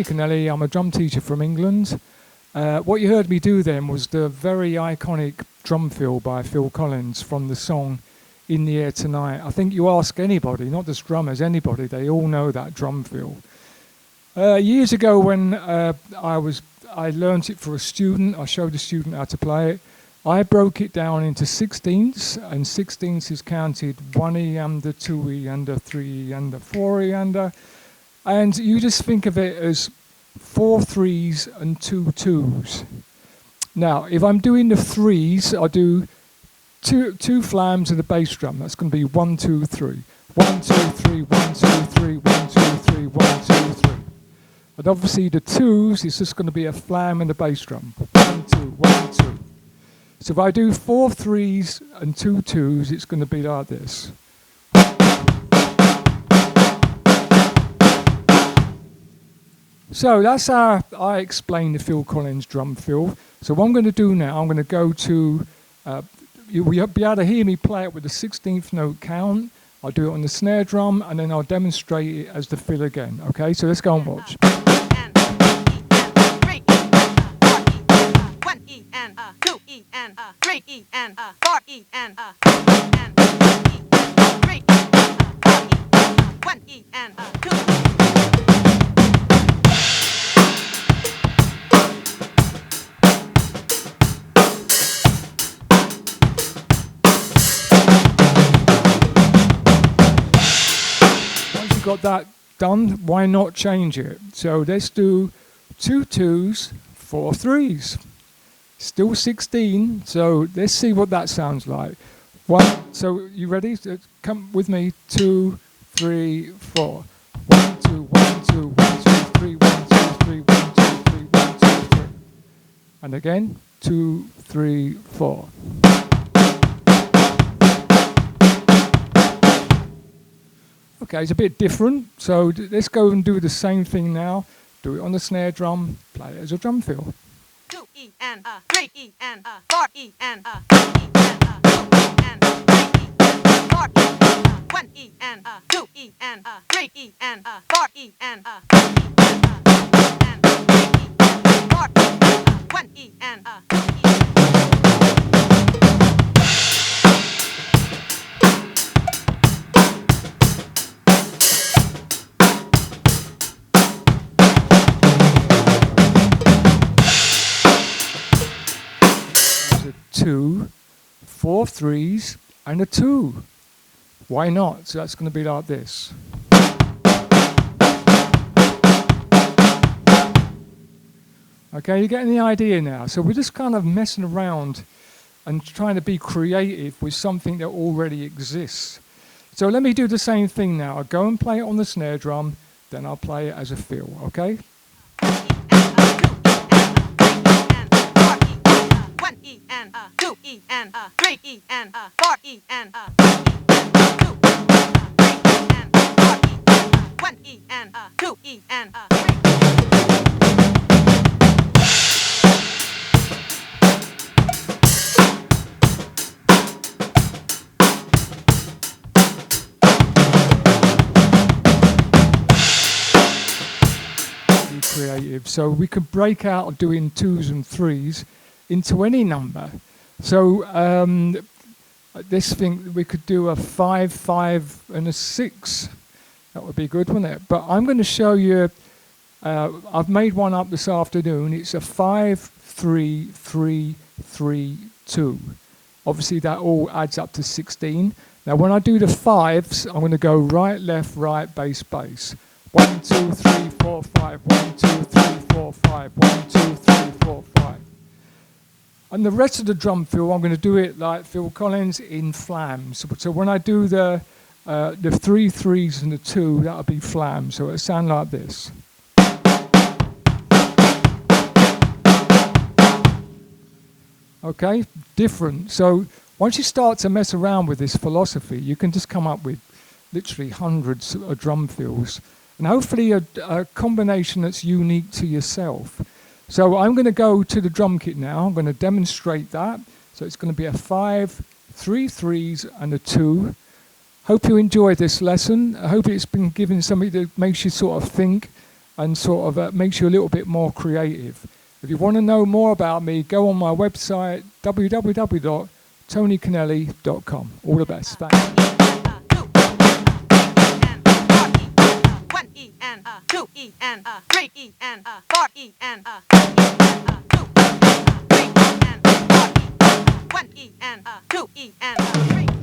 Toni Cannelli. I'm a drum teacher from England. What you heard me do then was the very iconic drum fill by Phill Collins from the song In the Air Tonight. I think you ask anybody, not just drummers, anybody, they all know that drum fill. Years ago when I learned it for a student, I showed a student how to play it. I broke it down into 16ths, and 16ths is counted 1 E under, 2 E under, 3 E under, 4 E under. And you just think of it as 4 3s and 2 2s. Now, if I'm doing the 3s, I'll do two flams and a bass drum. That's going to be 1 2 3. 1 2 3, 1 2 3, 1 2 3, 1 2 3. And obviously the 2s is just going to be a flam and a bass drum. 1 2 1 2. So if I do 4 3s and 2 2s, it's going to be like this. So that's how I explain the Phill Collins drum fill. So what I'm going to do now, I'm going to go to, you'll be able to hear me play it with the 16th note count. I'll do it on the snare drum, and then I'll demonstrate it as the fill again. Okay, so let's go and watch. Got that done, why not change it? So let's do 2 2s, 4 3s. Still 16, so let's see what that sounds like. So you ready? Come with me. 2 3 4. 1 2 1 2 1 2 3 1 2 3 1 2 3 1 2 3. And again, 2 3 4. Okay, it's a bit different, so let's go and do the same thing now. Do it on the snare drum, play it as a drum fill. 2 E and 3 E and 4 E and 2 E and 2 E and 3 E and 4 E 1 E and 2 E and 3 E and 4 E and 2 E and 3 E and 4 E 1 E and 2 E. Two, 4 3s, and a 2. Why not? So that's going to be like this. Okay, you're getting the idea now. So we're just kind of messing around and trying to be creative with something that already exists. So let me do the same thing now. I'll go and play it on the snare drum, then I'll play it as a fill, okay? And 2 E and 3 E and 4 E and 2 and 4 E 1 E and 2 E and 3. Be creative. So we could break out doing 2s and 3s into any number. So this thing, we could do a 5 5 and a 6. That would be good, wouldn't it? But I'm going to show you, I've made one up this afternoon. It's a 5 3 3 3 2. Obviously that all adds up to 16. Now when I do the 5s, I'm going to go right, left, right, bass, bass. 1 2 3 4 5. 1 2 3 4 5. 1 2 3 4 5. And the rest of the drum fill, I'm going to do it like Phill Collins in flams. So when I do the 3 3s and the 2, that'll be flams. So it'll sound like this. Okay, different. So once you start to mess around with this philosophy, you can just come up with literally hundreds of drum fills. And hopefully a combination that's unique to yourself. So I'm going to go to the drum kit now. I'm going to demonstrate that. So it's going to be a 5, 3 3s, and a 2. Hope you enjoyed this lesson. I hope it's been given something that makes you sort of think and sort of makes you a little bit more creative. If you want to know more about me, go on my website, www.tonicannelli.com. All the best. Thanks. One E and 2 E and 3 E and 4 E and 5 E and 2 3 E and 4 E. 1 E and 2 E and 3.